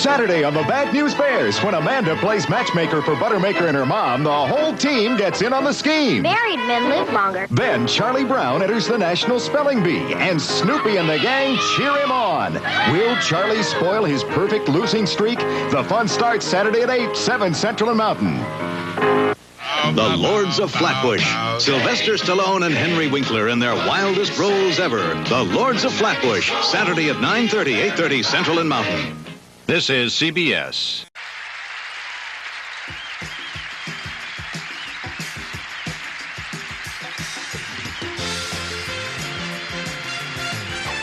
Saturday on the Bad News Bears, when Amanda plays matchmaker for Buttermaker and her mom, the whole team gets in on the scheme. Married men live longer. Then Charlie Brown enters the National Spelling Bee, and Snoopy and the gang cheer him on. Will Charlie spoil his perfect losing streak? The fun starts Saturday at 8, 7 Central and Mountain. The Lords of Flatbush. Sylvester Stallone and Henry Winkler in their wildest roles ever. The Lords of Flatbush. Saturday at 9:30, 8:30 Central and Mountain. This is CBS.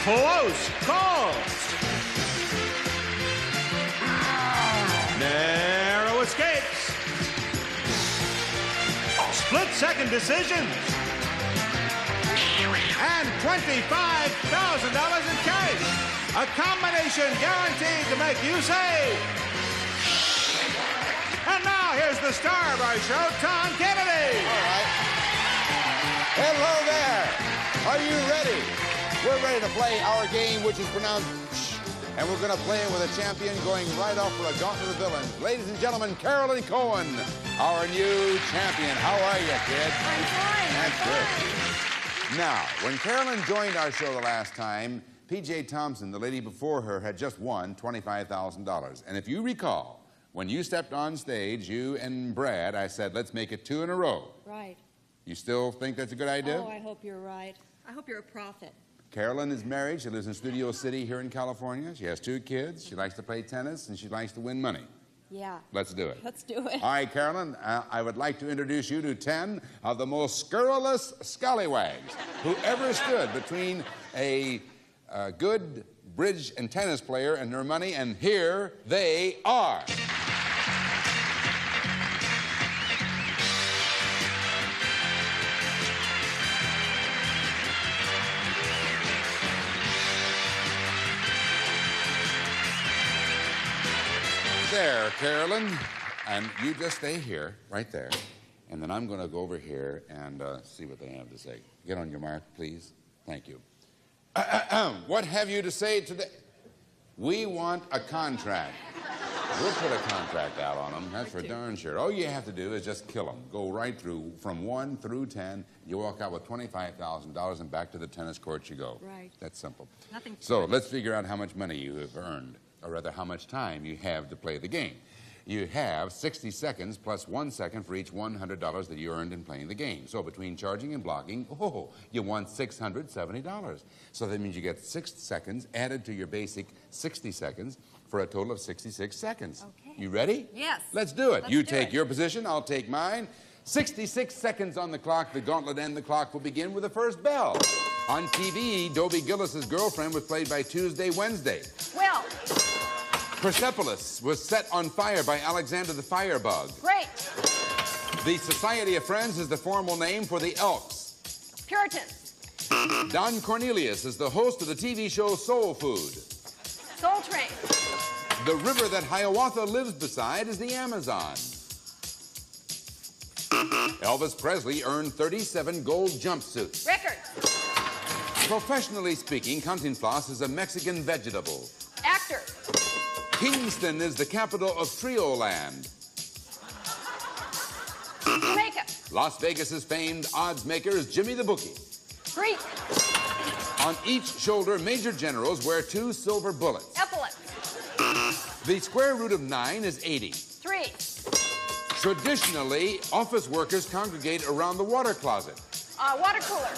Close calls. Narrow escapes. Split-second decisions. And $25,000 in cash. A combination guaranteed to make you save. And now here's the star of our show, Tom Kennedy. All right. Hello there. Are you ready? We're ready to play our game, which is pronounced shh, and we're going to play it with a champion going right off for a Gaulent and Villians. Ladies and gentlemen, Carolyn Cohen, our new champion. How are you, kid? I'm fine. That's good. Now, when Carolyn joined our show the last time, P.J. Thompson, the lady before her, had just won $25,000. And if you recall, when you stepped on stage, you and Brad, I said, let's make it 2 in a row. Right. You still think that's a good idea? Oh, I hope you're right. I hope you're a prophet. Carolyn is married. She lives in Studio City here in California. She has 2 kids. She likes to play tennis, and she likes to win money. Yeah. Let's do it. Let's do it. All right, Carolyn, I would like to introduce you to 10 of the most scurrilous scallywags who ever stood between a good bridge and tennis player and their money, and here they are. There, Carolyn, and you just stay here, right there, and then I'm going to go over here and see what they have to say. Get on your mark, please. Thank you. What have you to say today? We want a contract. We'll put a contract out on them. That's for darn sure. All you have to do is just kill them. Go right through from 1 through 10. You walk out with $25,000 and back to the tennis court you go. Right. That's simple. Nothing. So let's figure out how much money you have earned, or rather how much time you have to play the game. You have 60 seconds plus 1 second for each $100 that you earned in playing the game. So between charging and blocking, you won $670. So that means you get 6 seconds added to your basic 60 seconds for a total of 66 seconds. Okay. You ready? Yes. Let's do it. Let's You do take it. your position, I'll take mine. 66 seconds on the clock. The gauntlet and the clock will begin with the first bell. On TV, Dobie Gillis's girlfriend was played by Tuesday Wednesday. Well, Persepolis was set on fire by Alexander the Firebug. great. The Society of Friends is the formal name for the Elks. Puritans. Don Cornelius is the host of the TV show Soul Food. Soul Train. The river that Hiawatha lives beside is the Amazon. Elvis Presley earned 37 gold jumpsuits. Records. Professionally speaking, Cantinflas is a Mexican vegetable. Actor. Kingston is the capital of Trio Land. Jamaica. Las Vegas's famed odds maker is Jimmy the Bookie. Greek. On each shoulder, major generals wear 2 silver bullets. Epaulets. The square root of 9 is 80. 3. Traditionally, office workers congregate around the water closet. Water cooler.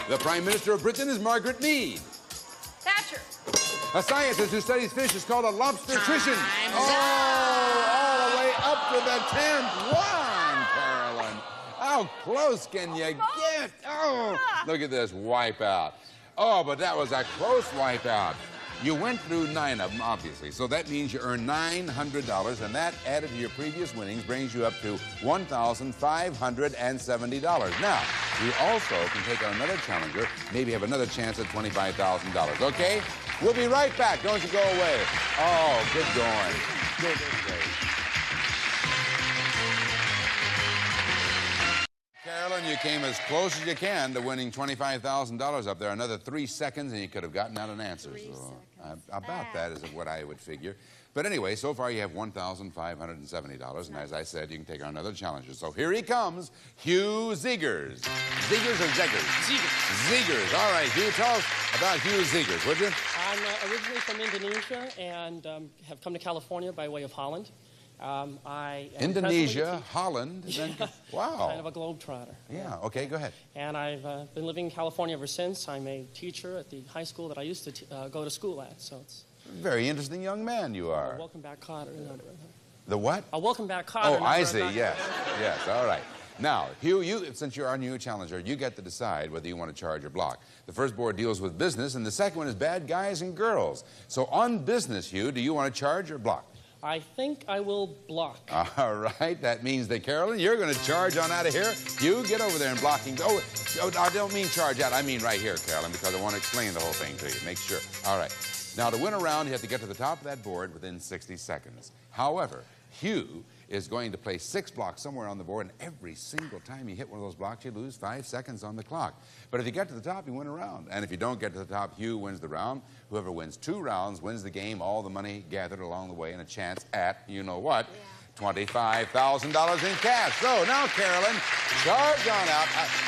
The Prime Minister of Britain is Margaret Mead. Thatcher. A scientist who studies fish is called a lobstertrician. All the way up to the 10th one, Carolyn. How close can you get? Oh, look at this wipeout. Oh, but that was a close wipeout. You went through 9 of them, obviously, so that means you earned $900, and that, added to your previous winnings, brings you up to $1,570. Now, we also can take on another challenger, maybe have another chance at $25,000, okay? We'll be right back. Don't you go away. Oh, good going. Good. Carolyn, you came as close as you can to winning $25,000 up there. Another 3 seconds, and you could have gotten out an answer. So, about that is what I would figure. But anyway, so far you have $1,570, and as I said, you can take on another challenger. So here he comes, Hugh Zegers. Zegers or Zegers? Zegers. Zegers. All right, Hugh, tell us about Hugh Zegers, would you? I'm originally from Indonesia and have come to California by way of Holland. I am Indonesia, Holland. Yeah. Wow. Kind of a globetrotter. Yeah, okay, go ahead. And I've been living in California ever since. I'm a teacher at the high school that I used to go to school at, so it's... Very interesting young man you are. A welcome back Cotter. The what? A welcome back Cotter. Oh, I see, yes. Yes, all right. Now, Hugh, since you're our new challenger, you get to decide whether you want to charge or block. The first board deals with business, and the second one is bad guys and girls. So on business, Hugh, do you want to charge or block? I think I will block. All right, that means that, Carolyn, you're going to charge on out of here. Hugh, get over there and blocking. Oh, I don't mean charge out. I mean right here, Carolyn, because I want to explain the whole thing to you. Make sure. All right. Now, to win a round, you have to get to the top of that board within 60 seconds. However, Hugh is going to place 6 blocks somewhere on the board, and every single time you hit one of those blocks, you lose 5 seconds on the clock. But if you get to the top, you win a round. And if you don't get to the top, Hugh wins the round. Whoever wins 2 rounds wins the game, all the money gathered along the way, and a chance at, you know what, $25,000 in cash. So now, Carolyn, charge on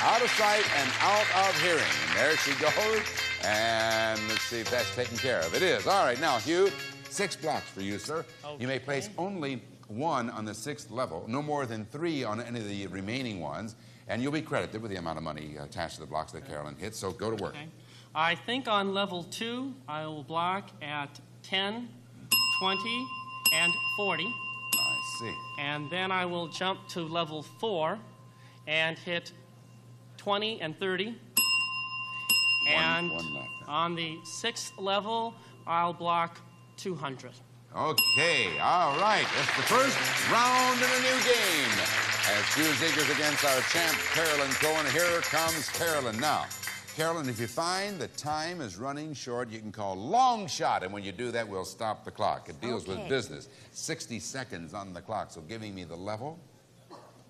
out of sight and out of hearing. And there she goes. And let's see if that's taken care of. It is. All right, now, Hugh, 6 blocks for you, sir. Okay. You may place only 1 on the 6th level, no more than 3 on any of the remaining ones, and you'll be credited with the amount of money attached to the blocks that Carolyn hits, so go to work. Okay. I think on level 2, I will block at 10, 20, and 40. I see. And then I will jump to level 4 and hit 20 and 30. And one left. on the 6th level, I'll block 200. Okay, all right. That's the first round in a new game. As Hugh Zegers against our champ, Carolyn Cohen. Here comes Carolyn now. Carolyn, if you find the time is running short, you can call long shot, and when you do that, we'll stop the clock. It deals with business. 60 seconds on the clock, so giving me the level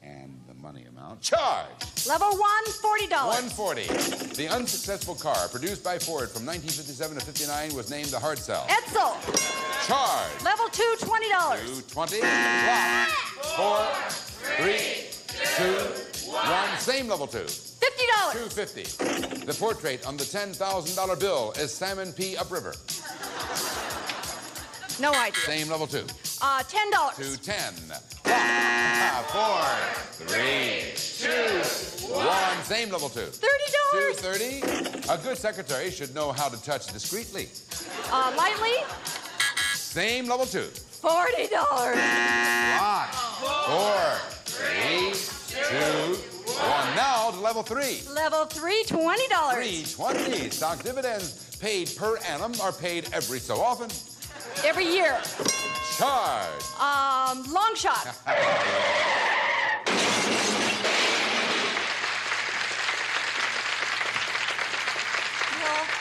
and the money amount. Charge! Level 1, $40. $140. The unsuccessful car produced by Ford from 1957 to 59 was named the hard sell. Edsel. Charge! Level 2, $20. 220. Block. 4, 3, 2, 1. Same level 2. $50. $250. The portrait on the $10,000 bill is Salmon P. Upriver. No idea. Same level 2. $10. 210. 4, 3, 2, 1. Same level 2. $30. 230. A good secretary should know how to touch discreetly. Lightly. Same level 2. $40. Block. 4, 3, 2, 1. Now to level 3. Level 3, $20. 320. Stock dividends paid per annum are paid every so often. Every year. Charge. Long shot.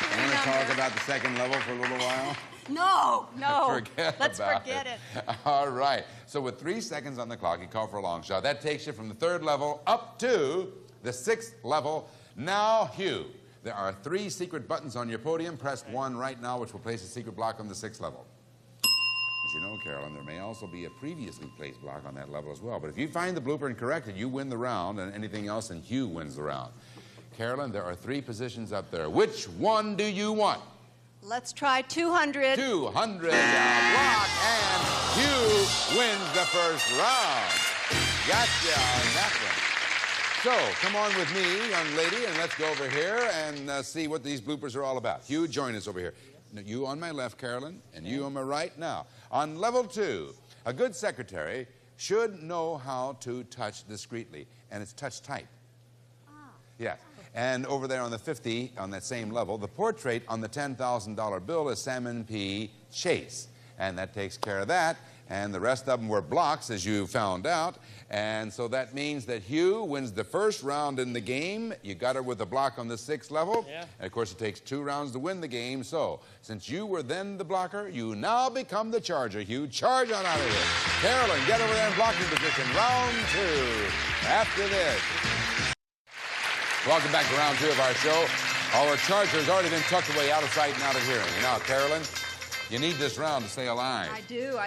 You want to talk about the second level for a little while? No. Let's forget it. All right. So with 3 seconds on the clock, you call for a long shot. That takes you from the 3rd level up to the 6th level. Now, Hugh, there are 3 secret buttons on your podium. Press 1 right now, which will place a secret block on the 6th level. As you know, Carolyn, there may also be a previously placed block on that level as well. But if you find the blooper and correct it, you win the round, and anything else, and Hugh wins the round. Carolyn, there are 3 positions up there. Which one do you want? Let's try 200. 200. Block, and Hugh wins the first round. Gotcha on that one. So, come on with me, young lady, and let's go over here and see what these bloopers are all about. Hugh, join us over here. Now, you on my left, Carolyn, and you on my right. Now, on level 2, a good secretary should know how to touch discreetly, and it's touch type. Yes. And over there on the 50, on that same level, the portrait on the $10,000 bill is Salmon P. Chase. And that takes care of that. And the rest of them were blocks, as you found out. And so that means that Hugh wins the first round in the game. You got her with a block on the 6th level. Yeah. And of course, it takes 2 rounds to win the game. So since you were then the blocker, you now become the charger, Hugh. Charge on out of here. Carolyn, get over there in blocking position. Round 2. After this. Welcome back to round 2 of our show. Our charger's already been tucked away out of sight and out of hearing. And now, Carolyn, you need this round to stay alive. I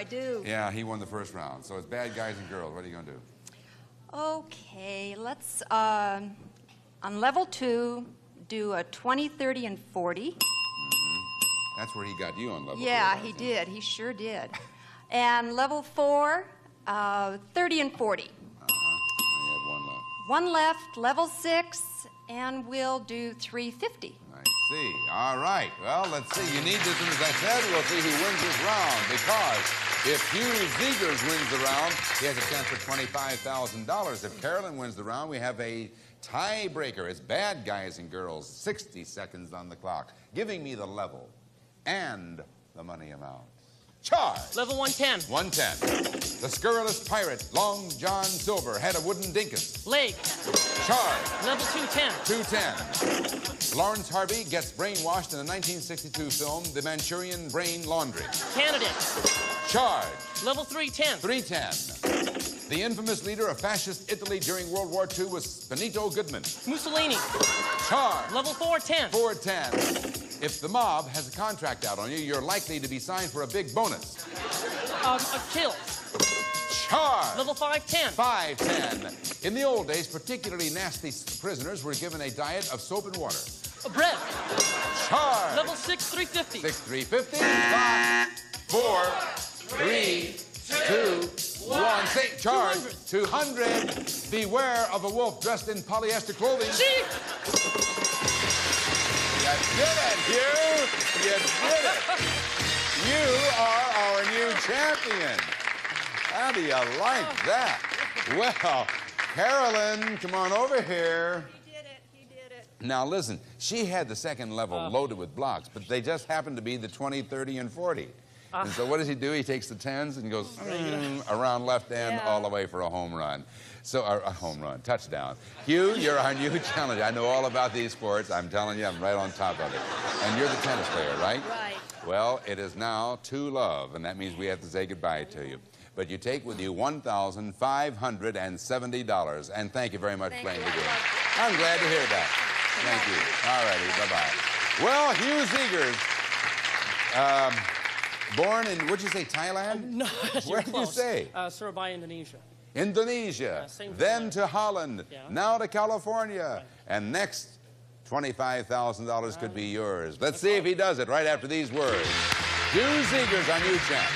do. Yeah, he won the first round. So it's bad guys and girls. What are you going to do? Okay, let's, on level 2, do a 20, 30, and 40. That's where he got you on level 2. Yeah, he did. He sure did. And level 4, 30 and 40. Now you have one left. One left, level 6, and we'll do 350. I see. All right. Well, let's see. You need this, and as I said, we'll see who wins this round. Because if Hugh Zegers wins the round, he has a chance for $25,000. If Carolyn wins the round, we have a tiebreaker. It's bad guys and girls. 60 seconds on the clock. Giving me the level and the money amount. Charge! Level 110. 110. The scurrilous pirate, Long John Silver, had a wooden dinkus. Leg. Charge! Level 210. 210. Lawrence Harvey gets brainwashed in the 1962 film, The Manchurian Brain Laundry. Candidate. Charge! Level 310. 310. The infamous leader of fascist Italy during World War II was Benito Goodman. Mussolini. Charge! Level 410. 410. If the mob has a contract out on you, you're likely to be signed for a big bonus. A kill. Charge! Level 510. 510. In the old days, particularly nasty prisoners were given a diet of soap and water. Bread. Charge! Level 6, 350. 6, 350. 5, 4, 3, 2, 1. Say, charge. 200. Beware of a wolf dressed in polyester clothing. Chief. You did it, Hugh. You did it. You are our new champion. How do you like that? Well, Carolyn, come on over here. He did it. Now, listen, she had the second level loaded with blocks, but they just happened to be the 20, 30, and 40. And so what does he do? He takes the 10s and goes around left end all the way for a home run. So, a home run, touchdown. Hugh, you're our new challenger. I know all about these sports. I'm telling you, I'm right on top of it. And you're the tennis player, right? Right. Well, it is now 2-love, and that means we have to say goodbye to you. But you take with you $1,570. And thank you very much for playing the game. I'm glad to hear that. Thank you. All righty, bye-bye. Well, Hugh Zegers, born in, what'd you say, Thailand? No, Where did you say? Surabaya, Indonesia. Indonesia, same then floor. to Holland, Yeah. now to California, and next, $25,000 could be yours. Let's see if he does it right after these words. Hugh Zegers, our new champ.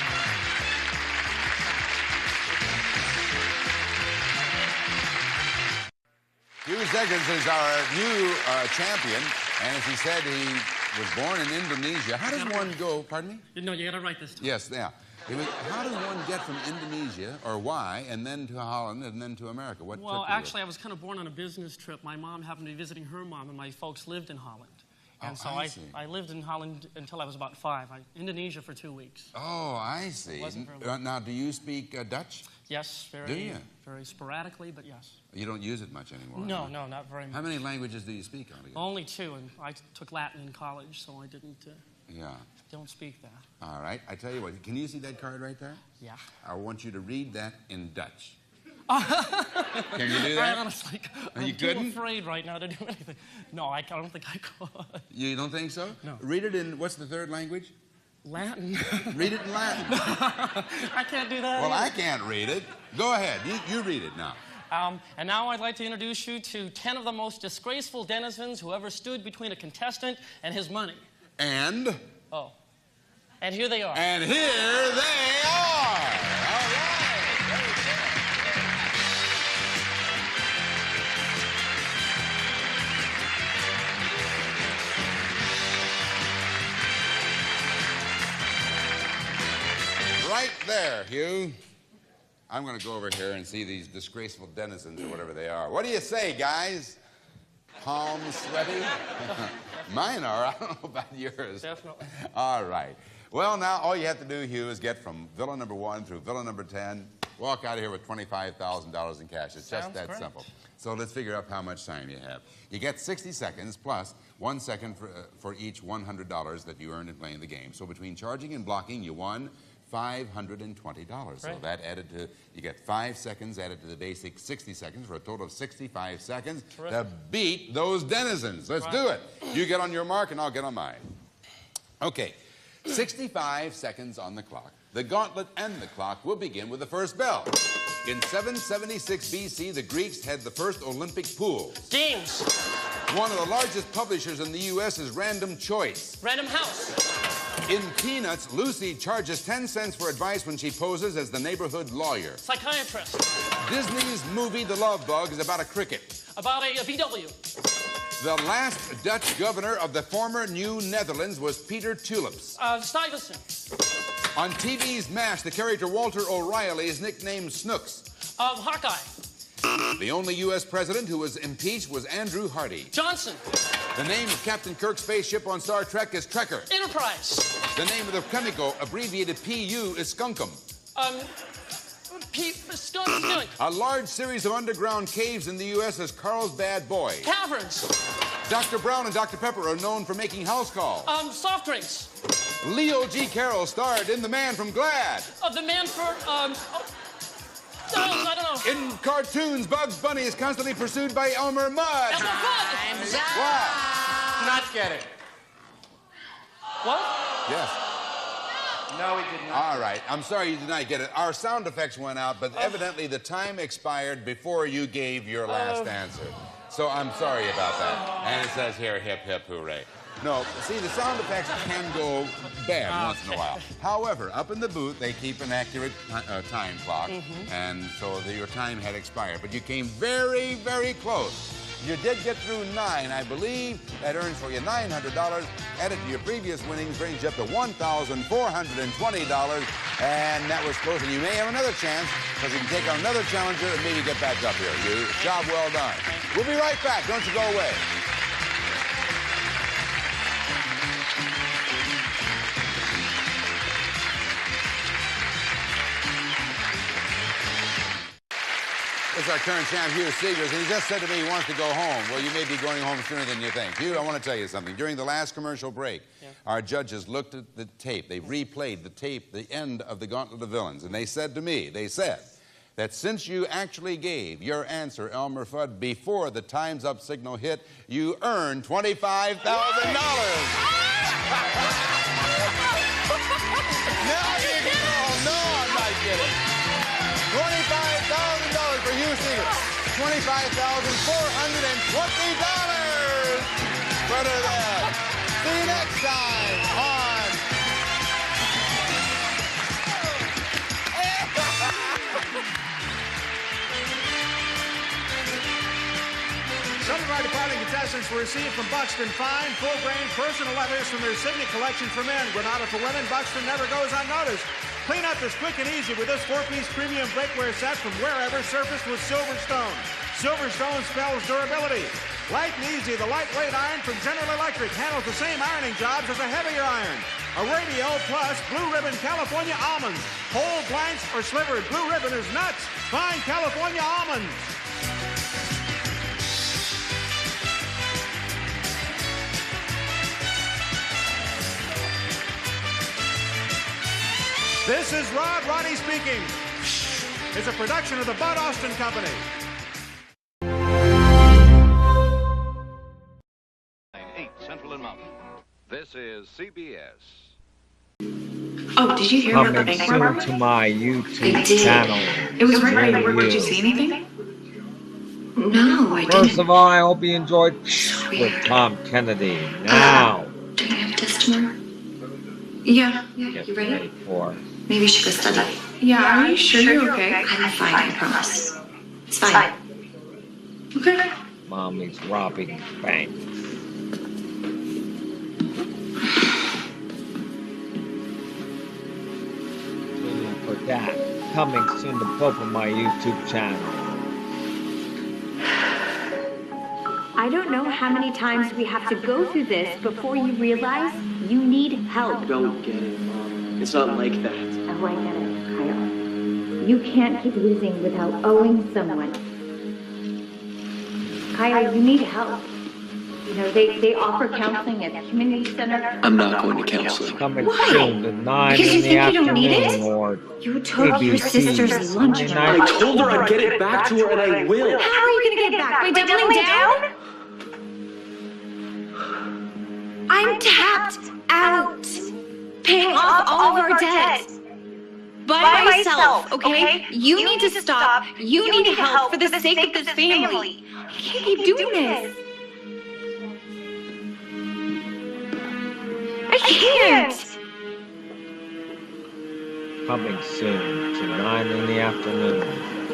Hugh Zegers is our new champion, and as he said, he was born in Indonesia. How does one go, pardon me? No, you gotta write this down. Yes, yeah. How does one get from Indonesia, or why, and then to Holland, and then to America? What Well, took you actually, I was kind of born on a business trip. My mom happened to be visiting her mom, and my folks lived in Holland. And so I see. I lived in Holland until I was about 5. Indonesia for 2 weeks. Oh, I see. wasn't very long. Now, do you speak Dutch? Yes, Do you? very sporadically, but yes. You don't use it much anymore. No, huh? no, not very much. How many languages do you speak altogether? Only 2, and I took Latin in college, so I Yeah. don't speak that. All right. I tell you what. Can you see that card right there? Yeah. I want you to read that in Dutch. Can you do that? I honestly, You I'm too couldn't? afraid right now to do anything. No, I don't think I could. You don't think so? No. Read it in, what's the third language? Latin. Read it in Latin. I can't do that. Well, I either. can't read it. Go ahead. You read it now. And now I'd like to introduce you to 10 of the most disgraceful denizens who ever stood between a contestant and his money. And? Oh. And here they are. And here they are. All right. Right there, Hugh. I'm going to go over here and see these disgraceful denizens or whatever they are. What do you say, guys? Palms sweaty? Mine are. I don't know about yours. Definitely. All right. Well, now all you have to do, Hugh, is get from villa number 1 through villa number 10. Walk out of here with $25,000 in cash. It's just Sounds that great. simple. So let's figure out how much time you have. You get 60 seconds plus 1 second for each $100 that you earned in playing the game. So between charging and blocking, you won $520. So Right. that added to, you get 5 seconds added to the basic 60 seconds for a total of 65 seconds to beat those denizens. Let's do it. You get on your mark and I'll get on mine. Okay, 65 seconds on the clock. The gauntlet and the clock will begin with the first bell. In 776 BC, the Greeks had the first Olympic pools. Games. One of the largest publishers in the U.S. is Random Choice. Random House. In Peanuts, Lucy charges 10 cents for advice when she poses as the neighborhood lawyer. Psychiatrist. Disney's movie The Love Bug is about a cricket. About a VW. The last Dutch governor of the former New Netherlands was Peter Tulips. Stuyvesant. On TV's MASH, the character Walter O'Reilly is nicknamed Snooks. Hawkeye. The only U.S. president who was impeached was Andrew Hardy. Johnson. The name of Captain Kirk's spaceship on Star Trek is Trekker. Enterprise. The name of the chemical, abbreviated PU, is Skunkum. Skunk. A large series of underground caves in the U.S. is Carlsbad Boy. Caverns. Dr. Brown and Dr. Pepper are known for making house calls. Soft drinks. Leo G. Carroll starred in The Man from Glad. The man for, I don't know. In cartoons, Bugs Bunny is constantly pursued by Elmer Mudd. Elmer Fudd. What? Not get it. What? Yes. No, he did not. All right. I'm sorry you did not get it. Our sound effects went out, but evidently the time expired before you gave your last answer. So I'm sorry about that. And it says here, hip, hip, hooray. No, see, the sound effects can go bad once in a while. However, up in the booth, they keep an accurate time clock, and so your time had expired. But you came very, very close. You did get through 9. I believe that earns for you $900. Added to your previous winnings brings you up to $1,420. And that was close. And you may have another chance because you can take on another challenger and maybe get back up here. Job well done. We'll be right back. Don't you go away. This is our current champ, Hugh Seegers, and he just said to me he wants to go home. Well, you may be going home sooner than you think. Hugh, I want to tell you something. During the last commercial break, our judges looked at the tape. They replayed the tape, the end of the Gaulent of Villians, and they said to me, that since you actually gave your answer, Elmer Fudd, before the Time's Up signal hit, you earned $25,000. Now you can go home. No, I'm not kidding. $25,000 for Hugh Seegers. $25,420. Better than. See you next time on... Some of our departing contestants will receive from Buxton fine, full-grain, personal leathers from their Signet collection for men. Granada for women, Buxton never goes unnoticed. Cleanup is quick and easy with this 4-piece premium bakeware set from Wherever, surfaced with Silverstone. Silverstone spells durability. Light and easy, the lightweight iron from General Electric handles the same ironing jobs as a heavier iron. A Radio Plus Blue Ribbon California Almonds. Whole, blanks, or slivered, Blue Ribbon is nuts. Fine California Almonds. This is Rod Roddy speaking. It's a production of the Bud Austin Company. 8 Central and Mountain. This is CBS. Oh, did you hear about the Coming bank soon robbery? to my YouTube I did. channel. It was right Near by the Did you you. see anything? No, I First didn't. of all, I hope you enjoyed with Tom Kennedy. Now, Do you have a test tomorrow? Yeah. get You ready? ready for Maybe you should go study. Yeah, are you sure you're okay? I'm fine, I promise. It's fine. Okay. Mommy's robbing banks. Tune in for that. Coming soon to both of my YouTube channels. I don't know how many times we have to go through this before you realize you need help. Don't get it, Mom. It's not like that. Oh, I get it, Kyle. You can't keep losing without owing someone. Kyle, you need help. they offer counseling at the community center. I'm not going to counseling. Coming Why? soon to 9 Because in you the think you don't need afternoon, it? Lord. You took your ABC, sister's lunch money. Sunday night. I told her I'd get it back to her, and I will. How are you going to get it back? By doubling down? I'm tapped out. Paying off all of our debt. By myself, okay? You need to stop. You need help for the sake of this family. I can't keep doing this. I can't. Coming soon to 9 in the afternoon.